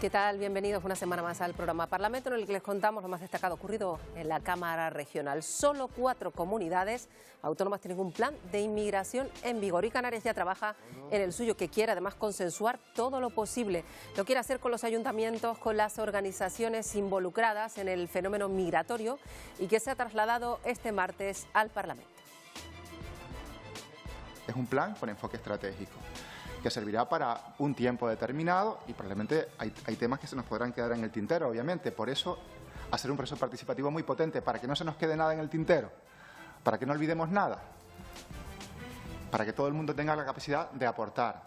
¿Qué tal? Bienvenidos una semana más al programa Parlamento, en el que les contamos lo más destacado ocurrido en la Cámara Regional. Solo 4 comunidades autónomas tienen un plan de inmigración en vigor y Canarias ya trabaja en el suyo, que quiere además consensuar todo lo posible. Lo quiere hacer con los ayuntamientos, con las organizaciones involucradas en el fenómeno migratorio y que se ha trasladado este martes al Parlamento. Es un plan con enfoque estratégico que servirá para un tiempo determinado y probablemente hay temas que se nos podrán quedar en el tintero, obviamente. Por eso, hacer un proceso participativo muy potente, para que no se nos quede nada en el tintero, para que no olvidemos nada, para que todo el mundo tenga la capacidad de aportar.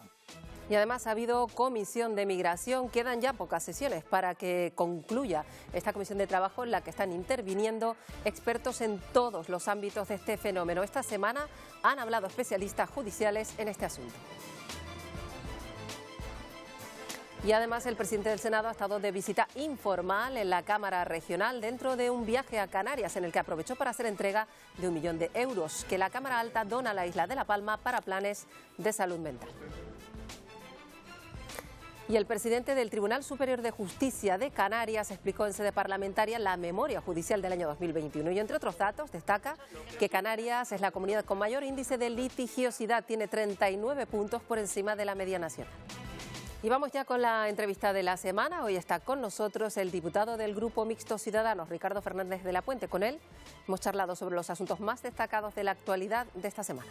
Y además ha habido comisión de migración, quedan ya pocas sesiones para que concluya esta comisión de trabajo en la que están interviniendo expertos en todos los ámbitos de este fenómeno. Esta semana han hablado especialistas judiciales en este asunto. Y además el presidente del Senado ha estado de visita informal en la Cámara Regional dentro de un viaje a Canarias en el que aprovechó para hacer entrega de 1 millón de euros que la Cámara Alta dona a la isla de La Palma para planes de salud mental. Y el presidente del Tribunal Superior de Justicia de Canarias explicó en sede parlamentaria la memoria judicial del año 2021 y, entre otros datos, destaca que Canarias es la comunidad con mayor índice de litigiosidad, tiene 39 puntos por encima de la media nacional. Y vamos ya con la entrevista de la semana. Hoy está con nosotros el diputado del Grupo Mixto Ciudadanos, Ricardo Fernández de la Puente. Con él hemos charlado sobre los asuntos más destacados de la actualidad de esta semana.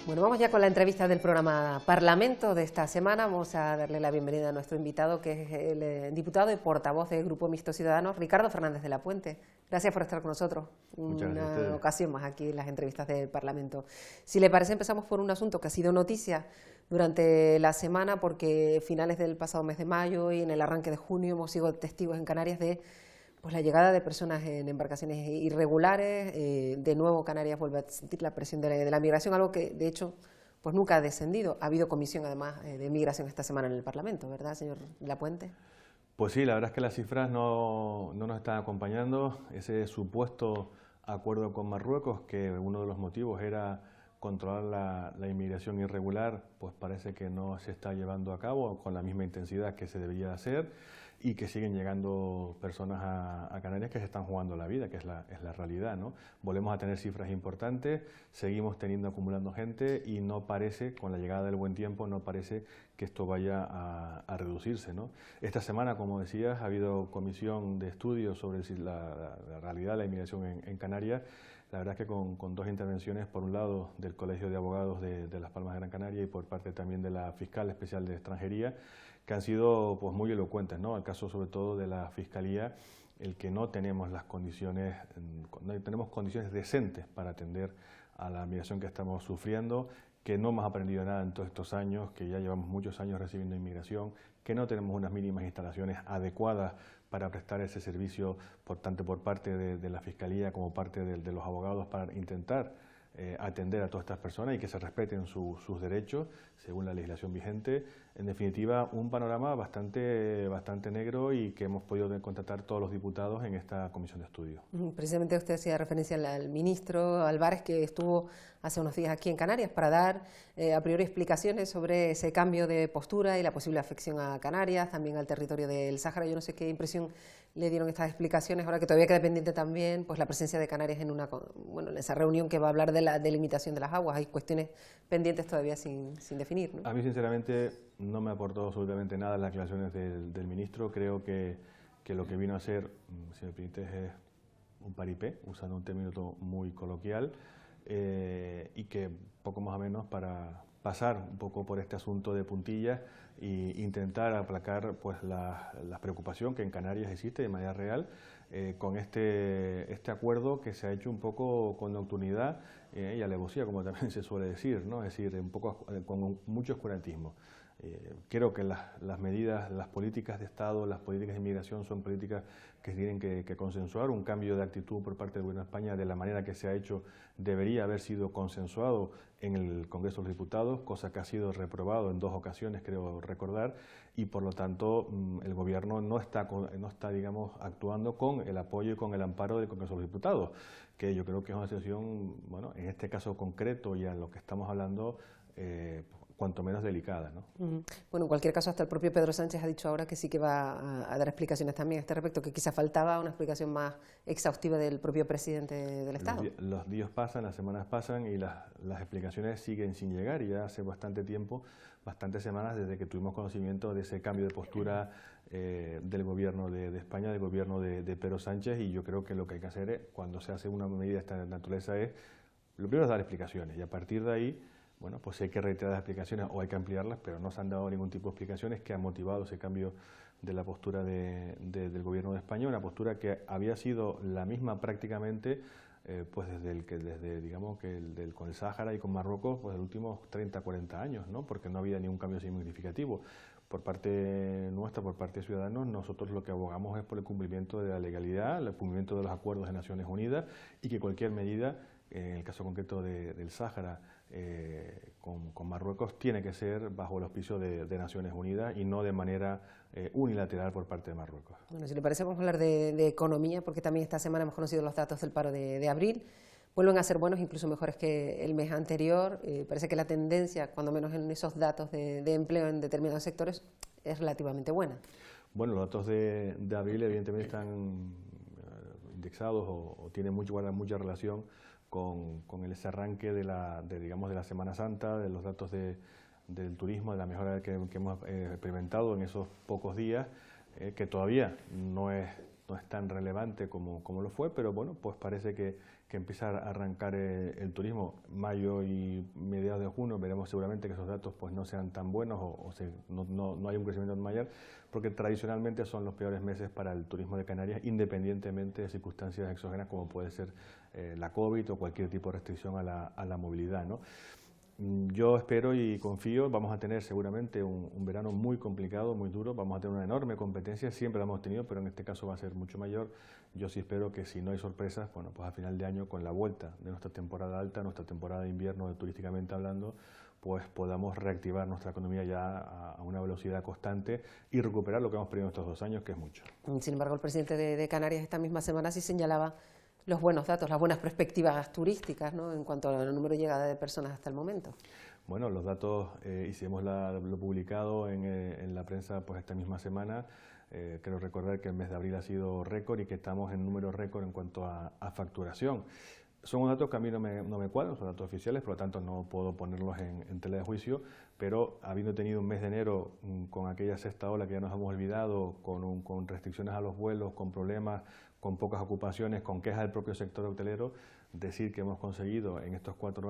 Bueno, vamos ya con la entrevista del programa Parlamento de esta semana. Vamos a darle la bienvenida a nuestro invitado, que es el diputado y portavoz del Grupo Mixto Ciudadanos, Ricardo Fernández de la Puente. Gracias por estar con nosotros una ocasión más aquí en las entrevistas del Parlamento. Si le parece, empezamos por un asunto que ha sido noticia durante la semana, porque finales del pasado mes de mayo y en el arranque de junio hemos sido testigos en Canarias de la llegada de personas en embarcaciones irregulares. De nuevo Canarias vuelve a sentir la presión de la migración, algo que de hecho nunca ha descendido. Ha habido comisión además de migración esta semana en el Parlamento, ¿verdad, señor Lapuente? Pues sí, la verdad es que las cifras no nos están acompañando. Ese supuesto acuerdo con Marruecos, que uno de los motivos era controlar la inmigración irregular, pues parece que no se está llevando a cabo con la misma intensidad que se debería hacer, y que siguen llegando personas a Canarias que se están jugando la vida, que es la realidad, ¿no? Volvemos a tener cifras importantes, seguimos acumulando gente y no parece, con la llegada del buen tiempo, no parece que esto vaya a reducirse, ¿no? Esta semana, como decías, ha habido comisión de estudios sobre la realidad de la inmigración en Canarias. La verdad es que con 2 intervenciones, por un lado del Colegio de Abogados de Las Palmas de Gran Canaria y por parte también de la Fiscal Especial de Extranjería, que han sido muy elocuentes, ¿no? El caso sobre todo de la Fiscalía, el que no tenemos las condiciones, no tenemos condiciones decentes para atender a la migración que estamos sufriendo, que no hemos aprendido nada en todos estos años, que ya llevamos muchos años recibiendo inmigración, que no tenemos unas mínimas instalaciones adecuadas para prestar ese servicio, tanto por parte de la Fiscalía como parte de los abogados, para intentar atender a todas estas personas y que se respeten sus derechos según la legislación vigente. En definitiva, un panorama bastante negro y que hemos podido constatar todos los diputados en esta comisión de estudio. Precisamente usted hacía referencia al ministro Álvarez, que estuvo hace unos días aquí en Canarias para dar a priori explicaciones sobre ese cambio de postura y la posible afección a Canarias, también al territorio del Sáhara. Yo no sé qué impresión le dieron estas explicaciones, ahora que todavía queda pendiente también la presencia de Canarias en esa reunión que va a hablar de la delimitación de las aguas. Hay cuestiones pendientes todavía sin definir, ¿no? A mí, sinceramente, no me aportó absolutamente nada las declaraciones del ministro. Creo que lo que vino a hacer, si me permites, es un paripé, usando un término muy coloquial, y que poco más o menos para pasar un poco por este asunto de puntillas e intentar aplacar pues la preocupación que en Canarias existe de manera real con este acuerdo que se ha hecho un poco con nocturnidad y alevosía, como también se suele decir, ¿no? Es decir, un poco con mucho oscurantismo. Creo que las medidas, las políticas de Estado, las políticas de inmigración son políticas que se tienen que consensuar. Un cambio de actitud por parte del Gobierno de España de la manera que se ha hecho debería haber sido consensuado en el Congreso de los Diputados, cosa que ha sido reprobado en 2 ocasiones, creo recordar, y por lo tanto el Gobierno no está digamos, actuando con el apoyo y con el amparo del Congreso de los Diputados, que yo creo que es una situación, bueno, en este caso concreto y a lo que estamos hablando, cuanto menos delicada, ¿no? Bueno, en cualquier caso, hasta el propio Pedro Sánchez ha dicho ahora que sí que va a dar explicaciones también a este respecto, que quizá faltaba una explicación más exhaustiva del propio presidente del Estado. Los días pasan, las semanas pasan y las explicaciones siguen sin llegar, y ya hace bastante tiempo, bastantes semanas desde que tuvimos conocimiento de ese cambio de postura del Gobierno de España, del Gobierno de Pedro Sánchez, y yo creo que lo que hay que hacer es, cuando se hace una medida de esta naturaleza, es lo primero es dar explicaciones, y a partir de ahí, bueno, pues hay que reiterar las explicaciones o hay que ampliarlas, pero no se han dado ningún tipo de explicaciones que han motivado ese cambio de la postura del Gobierno de España, una postura que había sido la misma prácticamente pues digamos que con el Sáhara y con Marruecos, pues los últimos 30, 40 años, ¿no? Porque no había ningún cambio significativo. Por parte nuestra, por parte de Ciudadanos, nosotros lo que abogamos es por el cumplimiento de la legalidad, el cumplimiento de los acuerdos de Naciones Unidas, y que cualquier medida, en el caso concreto del Sáhara, con Marruecos, tiene que ser bajo el auspicio de Naciones Unidas y no de manera unilateral por parte de Marruecos. Bueno, si le parece, vamos a hablar de economía, porque también esta semana hemos conocido los datos del paro de abril. Vuelven a ser buenos, incluso mejores que el mes anterior. Parece que la tendencia, cuando menos en esos datos de empleo en determinados sectores, es relativamente buena. Bueno, los datos de abril evidentemente están indexados o tienen guardan mucha relación con ese arranque digamos, de la Semana Santa, de los datos del turismo, de la mejora que hemos experimentado en esos pocos días, que todavía no es tan relevante como lo fue, pero bueno, pues parece que empieza a arrancar el turismo. Mayo y mediados de junio veremos seguramente que esos datos pues no sean tan buenos no hay un crecimiento mayor, porque tradicionalmente son los peores meses para el turismo de Canarias, independientemente de circunstancias exógenas como puede ser la COVID o cualquier tipo de restricción a la movilidad, ¿no? Yo espero y confío, vamos a tener seguramente un verano muy complicado, muy duro, vamos a tener una enorme competencia, siempre la hemos tenido, pero en este caso va a ser mucho mayor. Yo sí espero que, si no hay sorpresas, bueno, pues a final de año, con la vuelta de nuestra temporada alta, nuestra temporada de invierno, turísticamente hablando, pues podamos reactivar nuestra economía ya a una velocidad constante y recuperar lo que hemos perdido en estos 2 años, que es mucho. Sin embargo, el presidente de Canarias esta misma semana sí señalaba los buenos datos, las buenas perspectivas turísticas, ¿no?, en cuanto al número de llegada de personas hasta el momento. Bueno, los datos, hicimos lo publicado en la prensa pues esta misma semana. Creo recordar que el mes de abril ha sido récord y que estamos en número récord en cuanto a facturación. Son datos que a mí no me cuadran, son datos oficiales, por lo tanto no puedo ponerlos en tela de juicio, pero habiendo tenido un mes de enero con aquella sexta ola que ya nos hemos olvidado, con restricciones a los vuelos, con problemas, con pocas ocupaciones, con quejas del propio sector hotelero, decir que hemos conseguido en estos 4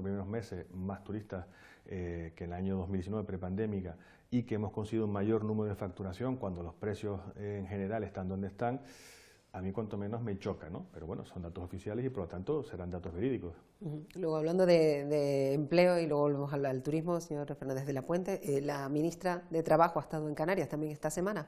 primeros meses más turistas que en el año 2019 prepandémica, y que hemos conseguido un mayor número de facturación cuando los precios en general están donde están, a mí cuanto menos me choca, ¿no? Pero bueno, son datos oficiales y por lo tanto serán datos verídicos. Luego, hablando de empleo, y luego volvemos a hablar del turismo, señor Fernández de la Puente, la ministra de Trabajo ha estado en Canarias también esta semana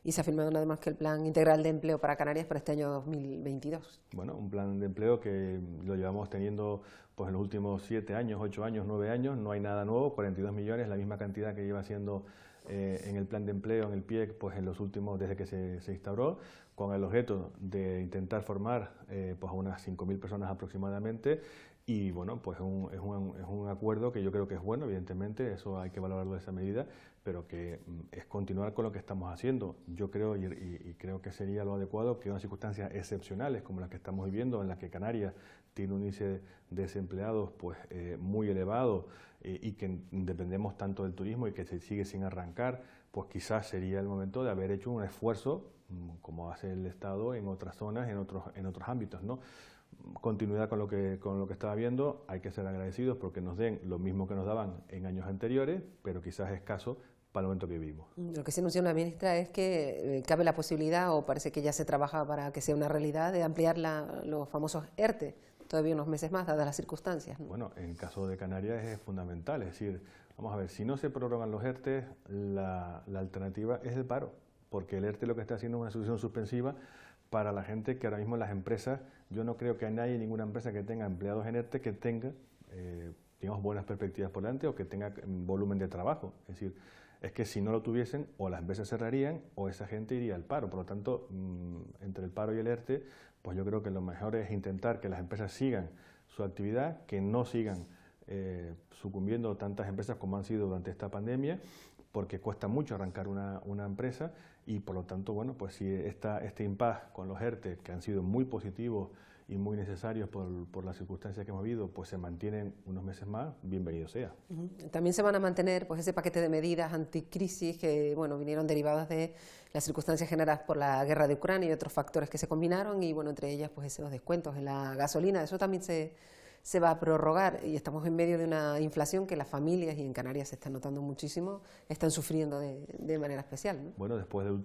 y se ha firmado nada más que el Plan Integral de Empleo para Canarias para este año 2022. Bueno, un plan de empleo que lo llevamos teniendo pues en los últimos 7 años, 8 años, 9 años, no hay nada nuevo, 42 millones, la misma cantidad que lleva siendo en el plan de empleo, en el PIEC, pues en los últimos, desde que se instauró, con el objeto de intentar formar pues a unas 5.000 personas aproximadamente. Y bueno, pues es un acuerdo que yo creo que es bueno, evidentemente, eso hay que valorarlo de esa medida, pero que es continuar con lo que estamos haciendo. Yo creo, y creo que sería lo adecuado, que en unas circunstancias excepcionales como las que estamos viviendo, en las que Canarias tiene un índice de desempleados pues muy elevado y que dependemos tanto del turismo y que se sigue sin arrancar, pues quizás sería el momento de haber hecho un esfuerzo, como hace el Estado en otras zonas, en otros ámbitos, ¿no? continuidad con lo que estaba viendo. Hay que ser agradecidos porque nos den lo mismo que nos daban en años anteriores, pero quizás es escaso para el momento que vivimos. Lo que se anunció la ministra es que cabe la posibilidad, o parece que ya se trabaja para que sea una realidad, de ampliar los famosos ERTE, todavía unos meses más, dadas las circunstancias, ¿no? Bueno, en el caso de Canarias es fundamental, es decir, vamos a ver, si no se prorrogan los ERTE, la alternativa es el paro, porque el ERTE lo que está haciendo es una solución suspensiva para la gente que ahora mismo las empresas, yo no creo que haya ninguna empresa que tenga empleados en ERTE que tenga, digamos, buenas perspectivas por delante o que tenga volumen de trabajo. Es decir, es que si no lo tuviesen, o las empresas cerrarían o esa gente iría al paro. Por lo tanto, entre el paro y el ERTE, pues yo creo que lo mejor es intentar que las empresas sigan su actividad, que no sigan sucumbiendo tantas empresas como han sido durante esta pandemia, porque cuesta mucho arrancar una empresa y por lo tanto, bueno, pues si este impasse con los ERTE, que han sido muy positivos y muy necesarios por las circunstancias que hemos vivido, pues se mantienen unos meses más, bienvenido sea. También se van a mantener pues ese paquete de medidas anticrisis que bueno, vinieron derivadas de las circunstancias generadas por la guerra de Ucrania y otros factores que se combinaron y bueno, entre ellas pues esos descuentos en la gasolina, eso también se va a prorrogar y estamos en medio de una inflación que las familias, y en Canarias se está notando muchísimo, están sufriendo de manera especial, ¿no? Bueno, después del el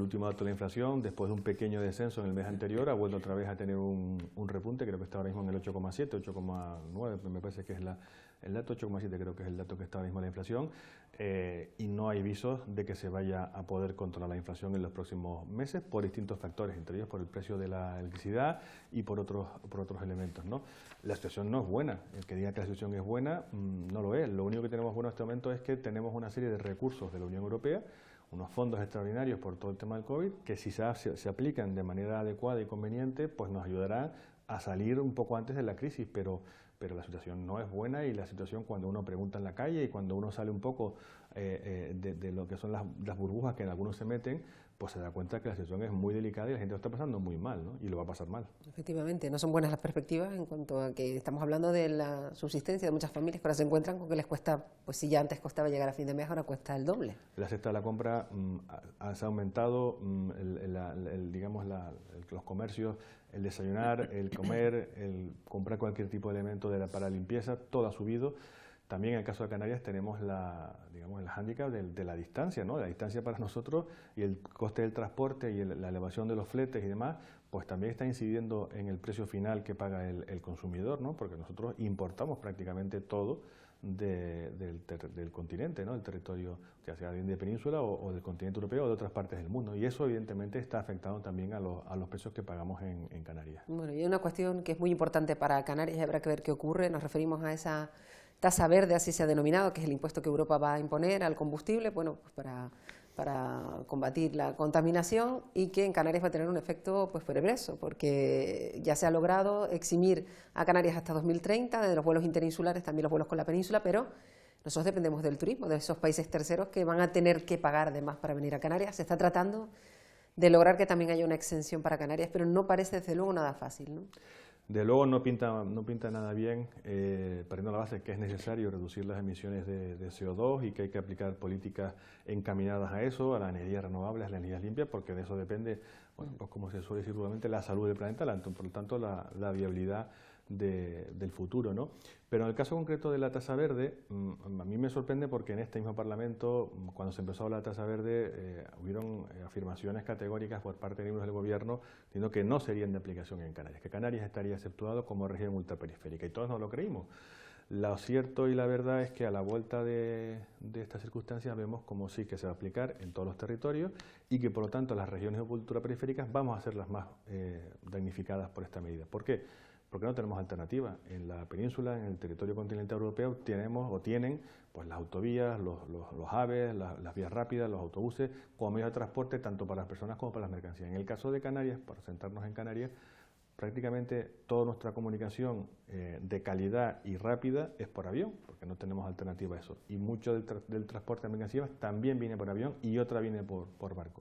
último dato de la inflación, después de un pequeño descenso en el mes anterior, ha vuelto otra vez a tener un repunte, creo que está ahora mismo en el 8,7, 8,9, me parece que es el dato, 8,7 creo que es el dato que está ahora mismo la inflación, y no hay visos de que se vaya a poder controlar la inflación en los próximos meses por distintos factores, entre ellos por el precio de la electricidad y por otros elementos, ¿no? La situación no es buena, el que diga que la situación es buena no lo es, lo único que tenemos bueno en este momento es que tenemos una serie de recursos de la Unión Europea, unos fondos extraordinarios por todo el tema del COVID, que si se aplican de manera adecuada y conveniente, pues nos ayudarán a salir un poco antes de la crisis, pero la situación no es buena y la situación cuando uno pregunta en la calle y cuando uno sale un poco de lo que son las burbujas que en algunos se meten, pues se da cuenta que la situación es muy delicada y la gente lo está pasando muy mal, ¿no? Y lo va a pasar mal. Efectivamente, no son buenas las perspectivas en cuanto a que estamos hablando de la subsistencia de muchas familias que ahora se encuentran con que les cuesta, pues si ya antes costaba llegar a fin de mes, ahora cuesta el doble. La cesta de la compra se ha aumentado, los comercios, el desayunar, el comer, el comprar cualquier tipo de elemento para limpieza, todo ha subido. También en el caso de Canarias tenemos el hándicap de la distancia, ¿no? La distancia para nosotros y el coste del transporte y la elevación de los fletes y demás, pues también está incidiendo en el precio final que paga el consumidor, ¿no? Porque nosotros importamos prácticamente todo del continente, ¿no? El territorio, ya sea bien de península o del continente europeo o de otras partes del mundo. Y eso evidentemente está afectando también a los precios que pagamos en Canarias. Bueno, y hay una cuestión que es muy importante para Canarias y habrá que ver qué ocurre. Nos referimos a esa tasa verde, así se ha denominado, que es el impuesto que Europa va a imponer al combustible, bueno, pues para combatir la contaminación y que en Canarias va a tener un efecto pues perverso, porque ya se ha logrado eximir a Canarias hasta 2030 de los vuelos interinsulares, también los vuelos con la península, pero nosotros dependemos del turismo, de esos países terceros que van a tener que pagar además para venir a Canarias. Se está tratando de lograr que también haya una exención para Canarias, pero no parece desde luego nada fácil, ¿no? De luego no pinta nada bien, partiendo de la base que es necesario reducir las emisiones de CO2 y que hay que aplicar políticas encaminadas a eso, a las energías renovables, a las energías limpias, porque de eso depende, bueno, pues como se suele decir vulgarmente, la salud del planeta, por lo tanto la viabilidad del futuro, ¿no? Pero en el caso concreto de la tasa verde, a mí me sorprende porque en este mismo Parlamento, cuando se empezó a hablar de la tasa verde, hubieron afirmaciones categóricas por parte de miembros del Gobierno diciendo que no serían de aplicación en Canarias, que Canarias estaría exceptuado como región ultraperiférica, y todos nos lo creímos. Lo cierto y la verdad es que a la vuelta de estas circunstancias vemos como sí que se va a aplicar en todos los territorios y que por lo tanto las regiones ultraperiféricas vamos a ser las más damnificadas por esta medida. ¿Por qué? Porque no tenemos alternativa. En la península, en el territorio continental europeo, tienen pues, las autovías, los AVEs, las vías rápidas, los autobuses, como medios de transporte, tanto para las personas como para las mercancías. En el caso de Canarias, para sentarnos en Canarias, prácticamente toda nuestra comunicación de calidad y rápida es por avión, porque no tenemos alternativa a eso. Y mucho del transporte de mercancías también viene por avión y otra viene por barco.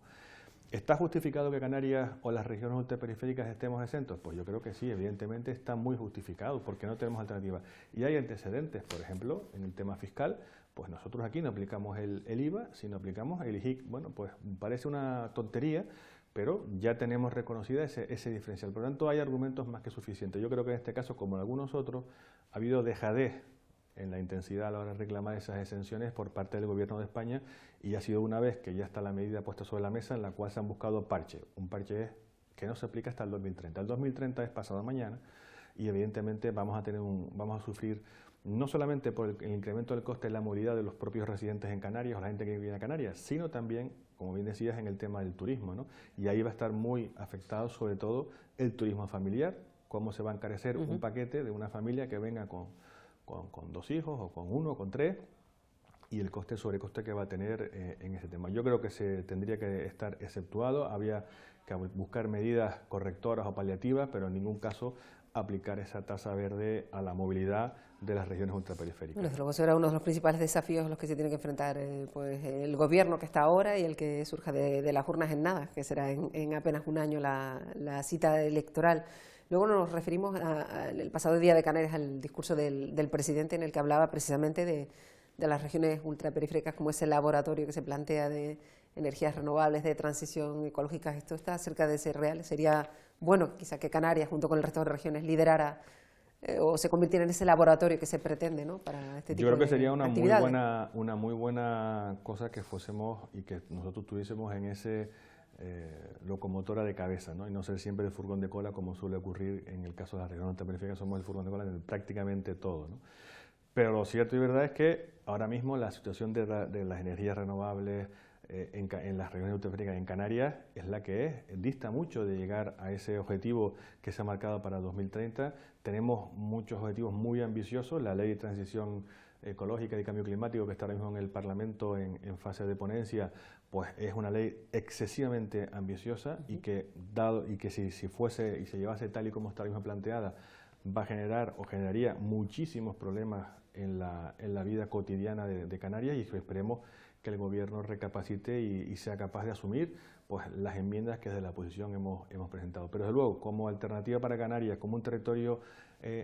¿Está justificado que Canarias o las regiones ultraperiféricas estemos exentos? Pues yo creo que sí, evidentemente está muy justificado, porque no tenemos alternativa. Y hay antecedentes, por ejemplo, en el tema fiscal, pues nosotros aquí no aplicamos el IVA, sino aplicamos el IGIC. Bueno, pues parece una tontería, pero ya tenemos reconocida ese diferencial. Por lo tanto, hay argumentos más que suficientes. Yo creo que en este caso, como en algunos otros, ha habido dejadez en la intensidad a la hora de reclamar esas exenciones por parte del Gobierno de España, y ha sido una vez que ya está la medida puesta sobre la mesa en la cual se han buscado parches. Un parche es que no se aplica hasta el 2030. El 2030 es pasado mañana y evidentemente vamos a sufrir no solamente por el incremento del coste de la movilidad de los propios residentes en Canarias o la gente que vive en Canarias, sino también, como bien decías, en el tema del turismo, ¿no? Y ahí va a estar muy afectado sobre todo el turismo familiar, cómo se va a encarecer un paquete de una familia que venga con 2 hijos o con 1 o con 3, y el sobrecoste que va a tener en ese tema. Yo creo que se tendría que estar exceptuado, había que buscar medidas correctoras o paliativas, pero en ningún caso aplicar esa tasa verde a la movilidad de las regiones ultraperiféricas. Bueno, desde luego será uno de los principales desafíos a los que se tiene que enfrentar pues, el gobierno que está ahora y el que surja de las urnas en nada, que será en apenas un año la cita electoral. Luego nos referimos el pasado día de Canarias al discurso del presidente, en el que hablaba precisamente de las regiones ultraperiféricas como ese laboratorio que se plantea de energías renovables, de transición ecológica. ¿Esto está cerca de ser real? Sería bueno quizá que Canarias, junto con el resto de regiones, liderara o se convirtiera en ese laboratorio que se pretende, ¿no?, para este tipo de actividades. Yo creo que sería una muy buena cosa que fuésemos y que nosotros tuviésemos en ese locomotora de cabeza, ¿no?, y no ser siempre el furgón de cola, como suele ocurrir en el caso de las regiones ultraperiféricas. Somos el furgón de cola en prácticamente todo, ¿no? Pero lo cierto y verdad es que ahora mismo la situación de las energías renovables en las regiones ultraperiféricas en Canarias es la que es, dista mucho de llegar a ese objetivo que se ha marcado para 2030. Tenemos muchos objetivos muy ambiciosos. La Ley de Transición Ecológica y Cambio Climático, que está ahora mismo en el Parlamento en fase de ponencia, pues es una ley excesivamente ambiciosa y que si fuese y se llevase tal y como está ahora mismo planteada, va a generar o generaría muchísimos problemas en la vida cotidiana de Canarias, y esperemos que el Gobierno recapacite y sea capaz de asumir pues las enmiendas que desde la oposición hemos presentado. Pero desde luego, como alternativa para Canarias, como un territorio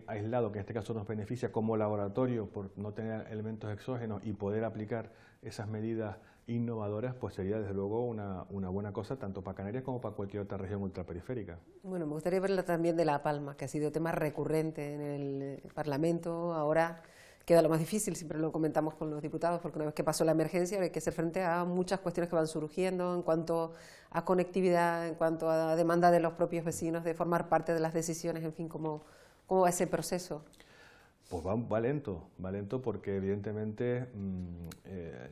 aislado, que en este caso nos beneficia como laboratorio por no tener elementos exógenos y poder aplicar esas medidas innovadoras, pues sería desde luego una buena cosa tanto para Canarias como para cualquier otra región ultraperiférica. Bueno, me gustaría verla también de La Palma, que ha sido tema recurrente en el Parlamento. Ahora queda lo más difícil, siempre lo comentamos con los diputados, porque una vez que pasó la emergencia hay que hacer frente a muchas cuestiones que van surgiendo en cuanto a conectividad, en cuanto a demanda de los propios vecinos de formar parte de las decisiones, en fin, ¿cómo va ese proceso? Pues va lento porque evidentemente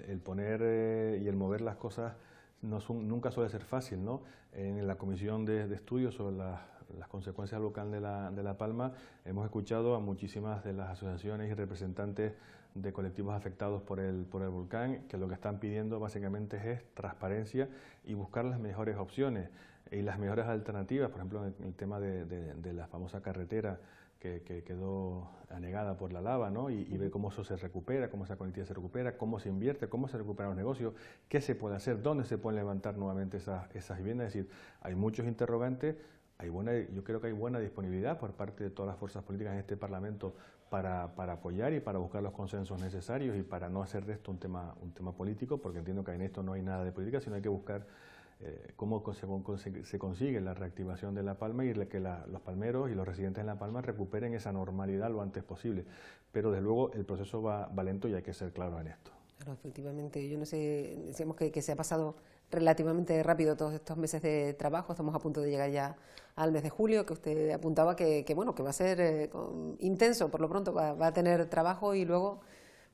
el poner y el mover las cosas nunca suele ser fácil, ¿no? En la comisión de estudio sobre las consecuencias locales de La Palma hemos escuchado a muchísimas de las asociaciones y representantes de colectivos afectados por el volcán, que lo que están pidiendo básicamente es transparencia y buscar las mejores opciones y las mejores alternativas. Por ejemplo, en el tema de la famosa carretera que quedó anegada por la lava, ¿no? Y ver cómo eso se recupera, cómo esa conectividad se recupera, cómo se invierte, cómo se recuperan los negocios, qué se puede hacer, dónde se pueden levantar nuevamente esas viviendas. Es decir, hay muchos interrogantes. Yo creo que hay buena disponibilidad por parte de todas las fuerzas políticas en este Parlamento para apoyar y para buscar los consensos necesarios y para no hacer de esto un tema político, porque entiendo que en esto no hay nada de política, sino hay que buscar cómo se consigue la reactivación de La Palma y que los palmeros y los residentes en La Palma recuperen esa normalidad lo antes posible. Pero desde luego el proceso va lento y hay que ser claros en esto. Claro, efectivamente. Yo no sé, decíamos que se ha pasado relativamente rápido todos estos meses de trabajo. Estamos a punto de llegar ya al mes de julio, que usted apuntaba que va a ser intenso. Por lo pronto va a tener trabajo y luego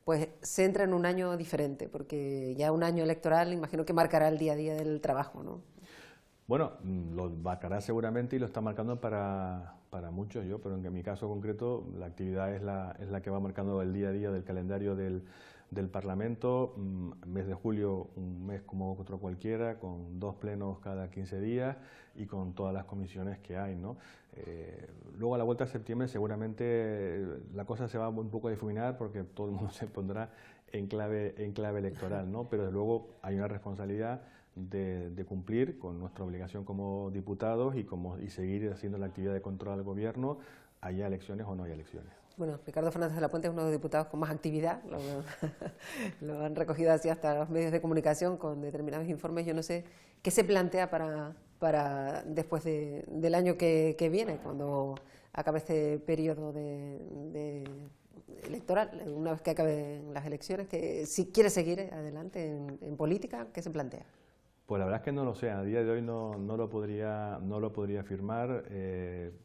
pues se entra en un año diferente, porque ya un año electoral imagino que marcará el día a día del trabajo, ¿no? Bueno, lo marcará seguramente y lo está marcando para muchos, pero en mi caso concreto la actividad es la que va marcando el día a día del calendario del Parlamento. Mes de julio, un mes como otro cualquiera, con 2 plenos cada 15 días y con todas las comisiones que hay, ¿no? Luego a la vuelta de septiembre seguramente la cosa se va un poco a difuminar porque todo el mundo se pondrá en clave electoral, ¿no? Pero desde luego hay una responsabilidad de cumplir con nuestra obligación como diputados y seguir haciendo la actividad de control al Gobierno, haya elecciones o no haya elecciones. Bueno, Ricardo Fernández de la Puente es uno de los diputados con más actividad, lo han recogido así hasta los medios de comunicación con determinados informes. Yo no sé qué se plantea para para después del año que viene, cuando acabe este periodo electoral, una vez que acaben las elecciones, que si quiere seguir adelante en política, ¿qué se plantea? Pues la verdad es que no lo sé, a día de hoy no lo podría afirmar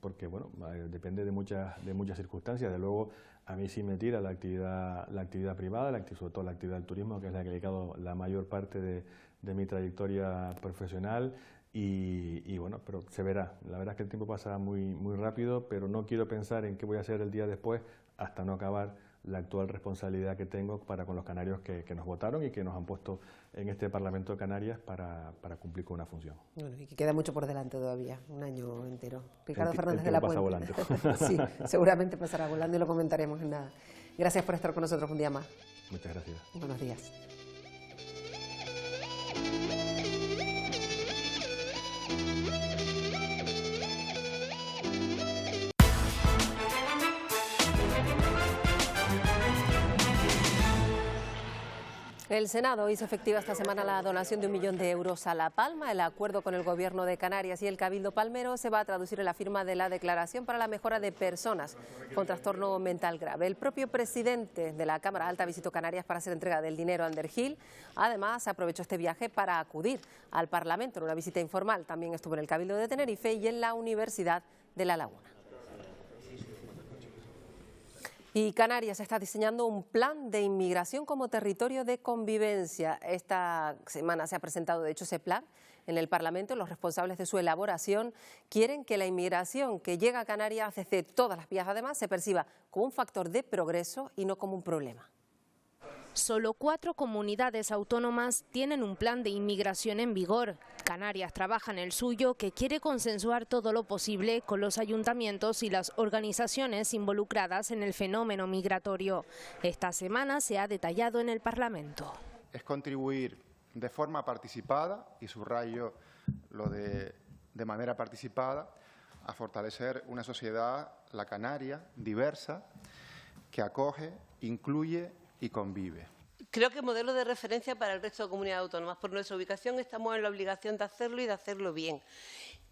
porque bueno, depende de muchas circunstancias. De luego, a mí sí me tira la actividad privada, sobre todo la actividad del turismo, que es la que he dedicado la mayor parte de mi trayectoria profesional. Y bueno, pero se verá. La verdad es que el tiempo pasa muy rápido, pero no quiero pensar en qué voy a hacer el día después hasta no acabar la actual responsabilidad que tengo para con los canarios que nos votaron y que nos han puesto en este Parlamento de Canarias para cumplir con una función. Bueno, y que queda mucho por delante todavía, un año entero. Ricardo Fernández de la Puente. Pasa volando. Sí, seguramente pasará volando y lo comentaremos en nada. Gracias por estar con nosotros un día más. Muchas gracias. Buenos días. El Senado hizo efectiva esta semana la donación de 1 millón de euros a La Palma. El acuerdo con el Gobierno de Canarias y el Cabildo Palmero se va a traducir en la firma de la declaración para la mejora de personas con trastorno mental grave. El propio presidente de la Cámara Alta visitó Canarias para hacer entrega del dinero a Ander Gil. Además, aprovechó este viaje para acudir al Parlamento en una visita informal. También estuvo en el Cabildo de Tenerife y en la Universidad de La Laguna. Y Canarias está diseñando un plan de inmigración como territorio de convivencia. Esta semana se ha presentado, de hecho, ese plan en el Parlamento. Los responsables de su elaboración quieren que la inmigración que llega a Canarias desde todas las vías, además, se perciba como un factor de progreso y no como un problema. Solo 4 comunidades autónomas tienen un plan de inmigración en vigor. Canarias trabaja en el suyo, que quiere consensuar todo lo posible con los ayuntamientos y las organizaciones involucradas en el fenómeno migratorio. Esta semana se ha detallado en el Parlamento. Es contribuir de forma participada, y subrayo lo de manera participada, a fortalecer una sociedad, la canaria, diversa, que acoge, incluye y convive. Creo que modelo de referencia para el resto de comunidades autónomas. Por nuestra ubicación estamos en la obligación de hacerlo y de hacerlo bien.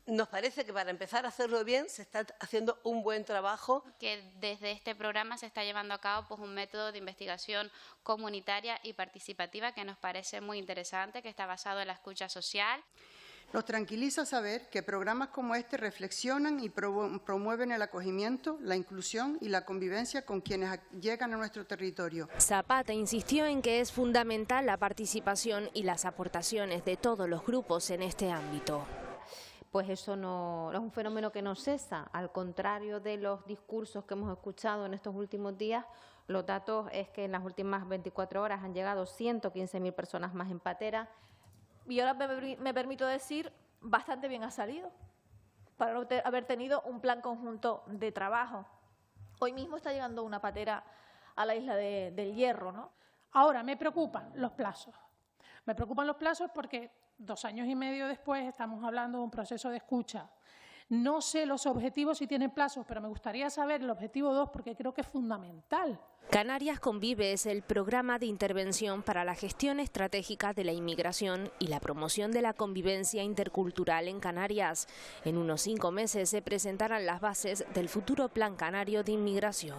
Nos parece que para empezar a hacerlo bien se está haciendo un buen trabajo. Que desde este programa se está llevando a cabo un método de investigación comunitaria y participativa que nos parece muy interesante, que está basado en la escucha social. Nos tranquiliza saber que programas como este reflexionan y promueven el acogimiento, la inclusión y la convivencia con quienes llegan a nuestro territorio. Zapata insistió en que es fundamental la participación y las aportaciones de todos los grupos en este ámbito. Pues eso no es un fenómeno que no cesa, al contrario de los discursos que hemos escuchado en estos últimos días. Los datos es que en las últimas 24 horas han llegado 115.000 personas más en patera. Y ahora me permito decir, bastante bien ha salido, para no haber tenido un plan conjunto de trabajo. Hoy mismo está llegando una patera a la isla del Hierro, ¿no? Ahora, me preocupan los plazos. Me preocupan los plazos porque 2 años y medio después estamos hablando de un proceso de escucha. No sé los objetivos si tienen plazos, pero me gustaría saber el objetivo 2 porque creo que es fundamental. Canarias Convive es el programa de intervención para la gestión estratégica de la inmigración y la promoción de la convivencia intercultural en Canarias. En unos 5 meses se presentarán las bases del futuro Plan Canario de Inmigración.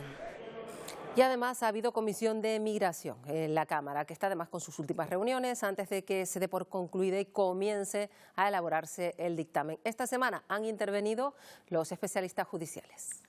Y además ha habido comisión de migración en la Cámara, que está además con sus últimas reuniones antes de que se dé por concluida y comience a elaborarse el dictamen. Esta semana han intervenido los especialistas judiciales.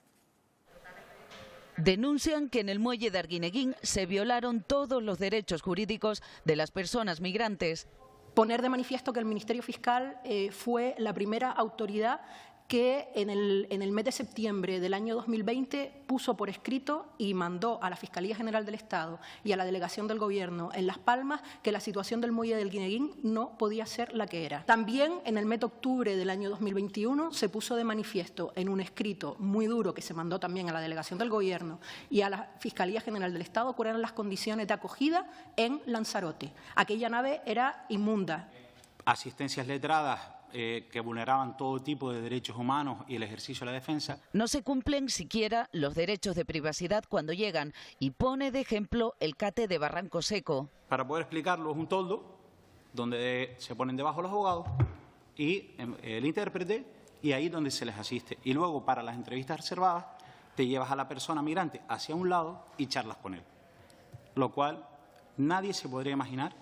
Denuncian que en el muelle de Arguineguín se violaron todos los derechos jurídicos de las personas migrantes. Poner de manifiesto que el Ministerio Fiscal fue la primera autoridad que en el mes de septiembre del año 2020 puso por escrito y mandó a la Fiscalía General del Estado y a la Delegación del Gobierno en Las Palmas que la situación del muelle del Guineguín no podía ser la que era. También en el mes de octubre del año 2021 se puso de manifiesto en un escrito muy duro que se mandó también a la Delegación del Gobierno y a la Fiscalía General del Estado cuáles eran las condiciones de acogida en Lanzarote. Aquella nave era inmunda. Asistencias letradas que vulneraban todo tipo de derechos humanos y el ejercicio de la defensa. No se cumplen siquiera los derechos de privacidad cuando llegan y pone de ejemplo el cate de Barranco Seco. Para poder explicarlo es un toldo donde se ponen debajo los abogados y el intérprete, y ahí donde se les asiste. Y luego, para las entrevistas reservadas, te llevas a la persona migrante hacia un lado y charlas con él. Lo cual nadie se podría imaginar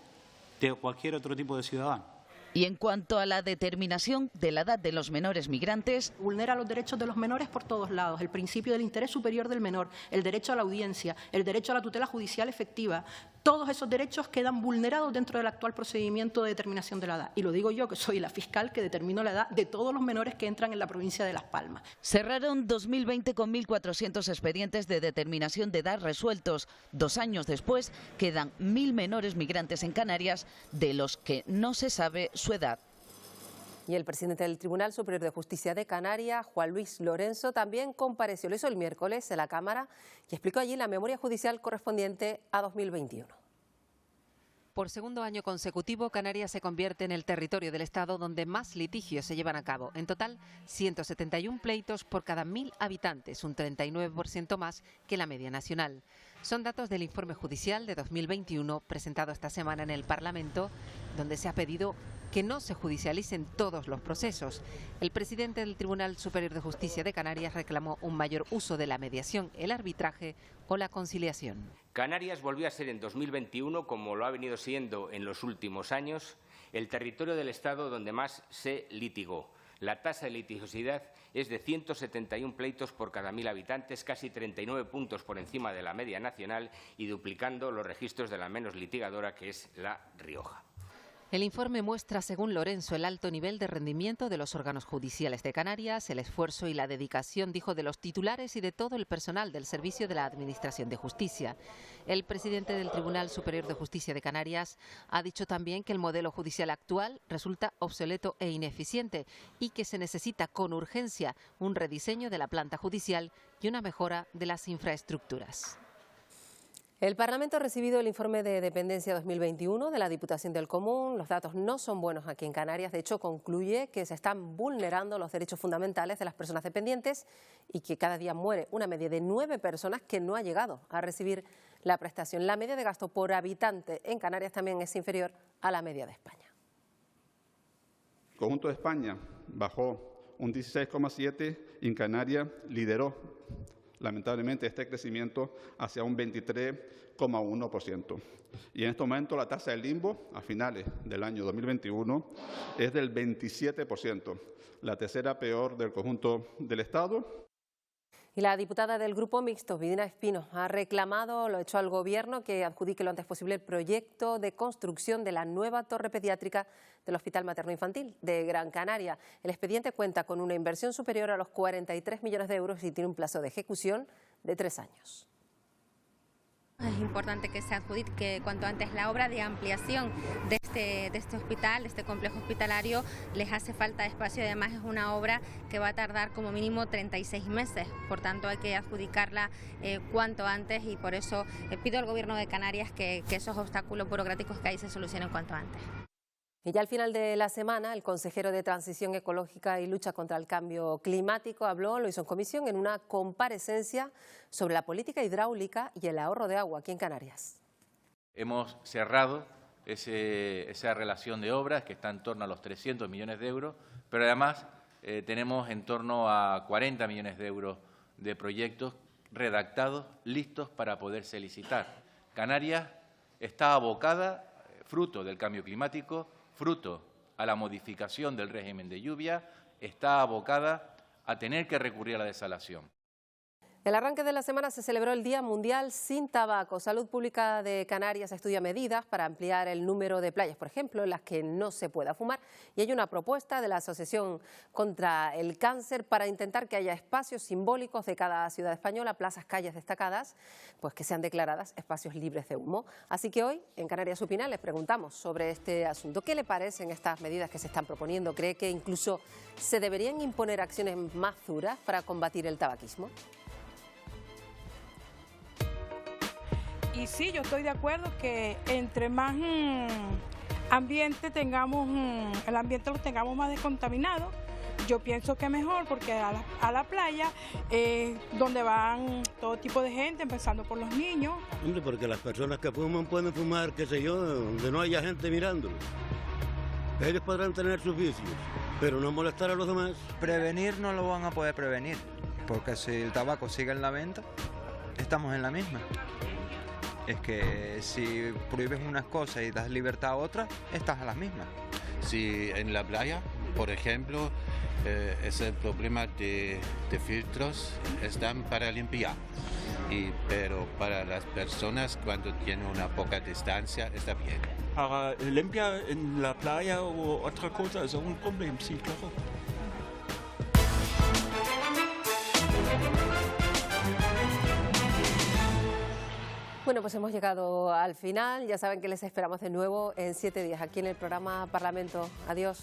de cualquier otro tipo de ciudadano. Y en cuanto a la determinación de la edad de los menores migrantes, vulnera los derechos de los menores por todos lados, el principio del interés superior del menor, el derecho a la audiencia, el derecho a la tutela judicial efectiva. Todos esos derechos quedan vulnerados dentro del actual procedimiento de determinación de la edad. Y lo digo yo, que soy la fiscal que determino la edad de todos los menores que entran en la provincia de Las Palmas. Cerraron 2020 con 1.400 expedientes de determinación de edad resueltos. 2 años después, quedan 1.000 menores migrantes en Canarias, de los que no se sabe su edad. Y el presidente del Tribunal Superior de Justicia de Canarias, Juan Luis Lorenzo, también compareció, lo hizo el miércoles en la Cámara y explicó allí la memoria judicial correspondiente a 2021. Por segundo año consecutivo, Canarias se convierte en el territorio del Estado donde más litigios se llevan a cabo. En total, 171 pleitos por cada 1.000 habitantes, un 39% más que la media nacional. Son datos del informe judicial de 2021 presentado esta semana en el Parlamento, donde se ha pedido que no se judicialicen todos los procesos. El presidente del Tribunal Superior de Justicia de Canarias reclamó un mayor uso de la mediación, el arbitraje o la conciliación. Canarias volvió a ser en 2021, como lo ha venido siendo en los últimos años, el territorio del Estado donde más se litigó. La tasa de litigiosidad es de 171 pleitos por cada 1.000 habitantes, casi 39 puntos por encima de la media nacional y duplicando los registros de la menos litigadora, que es La Rioja. El informe muestra, según Lorenzo, el alto nivel de rendimiento de los órganos judiciales de Canarias, el esfuerzo y la dedicación, dijo, de los titulares y de todo el personal del Servicio de la Administración de Justicia. El presidente del Tribunal Superior de Justicia de Canarias ha dicho también que el modelo judicial actual resulta obsoleto e ineficiente y que se necesita con urgencia un rediseño de la planta judicial y una mejora de las infraestructuras. El Parlamento ha recibido el informe de dependencia 2021 de la Diputación del Común. Los datos no son buenos aquí en Canarias. De hecho, concluye que se están vulnerando los derechos fundamentales de las personas dependientes y que cada día muere una media de 9 personas que no ha llegado a recibir la prestación. La media de gasto por habitante en Canarias también es inferior a la media de España. El conjunto de España bajó un 16,7% y en Canarias lideró lamentablemente este crecimiento hacia un 23,1%. Y en este momento la tasa del limbo a finales del año 2021 es del 27%, la tercera peor del conjunto del Estado. Y la diputada del Grupo Mixto, Vidina Espino, ha reclamado, lo ha hecho al Gobierno, que adjudique lo antes posible el proyecto de construcción de la nueva torre pediátrica del Hospital Materno-Infantil de Gran Canaria. El expediente cuenta con una inversión superior a los 43 millones de euros y tiene un plazo de ejecución de 3 años. Es importante que se adjudique cuanto antes la obra de ampliación de este hospital, de este complejo hospitalario. Les hace falta espacio y además es una obra que va a tardar como mínimo 36 meses. Por tanto, hay que adjudicarla cuanto antes y por eso pido al Gobierno de Canarias que esos obstáculos burocráticos que hay se solucionen cuanto antes. Y ya al final de la semana, el consejero de Transición Ecológica y Lucha contra el Cambio Climático lo hizo en comisión en una comparecencia sobre la política hidráulica y el ahorro de agua aquí en Canarias. Hemos cerrado esa relación de obras que está en torno a los 300 millones de euros, pero además tenemos en torno a 40 millones de euros de proyectos redactados, listos para poderse licitar. Canarias está abocada, fruto del cambio climático, fruto a la modificación del régimen de lluvia, está abocada a tener que recurrir a la desalación. El arranque de la semana se celebró el Día Mundial sin Tabaco. Salud Pública de Canarias estudia medidas para ampliar el número de playas, por ejemplo, en las que no se pueda fumar. Y hay una propuesta de la Asociación contra el Cáncer para intentar que haya espacios simbólicos de cada ciudad española, plazas, calles destacadas, pues que sean declaradas espacios libres de humo. Así que hoy, en Canarias Opina, les preguntamos sobre este asunto. ¿Qué le parecen estas medidas que se están proponiendo? ¿Cree que incluso se deberían imponer acciones más duras para combatir el tabaquismo? Y sí, yo estoy de acuerdo que entre más ambiente tengamos, el ambiente lo tengamos más descontaminado, yo pienso que mejor, porque a la playa donde van todo tipo de gente, empezando por los niños. Hombre, porque las personas que fuman pueden fumar, qué sé yo, donde no haya gente mirándolo. Ellos podrán tener sus vicios. pero no molestar a los demás. Prevenir no lo van a poder prevenir, porque si el tabaco sigue en la venta, estamos en la misma. Es que si prohíbes unas cosas y das libertad a otras, estás a las mismas. Si en la playa, por ejemplo, es el problema de filtros, están para limpiar. Pero para las personas cuando tienen una poca distancia está bien. Para limpiar en la playa o otra cosa es un problema, sí, claro. Bueno, pues hemos llegado al final. Ya saben que les esperamos de nuevo en 7 días aquí en el programa Parlamento. Adiós.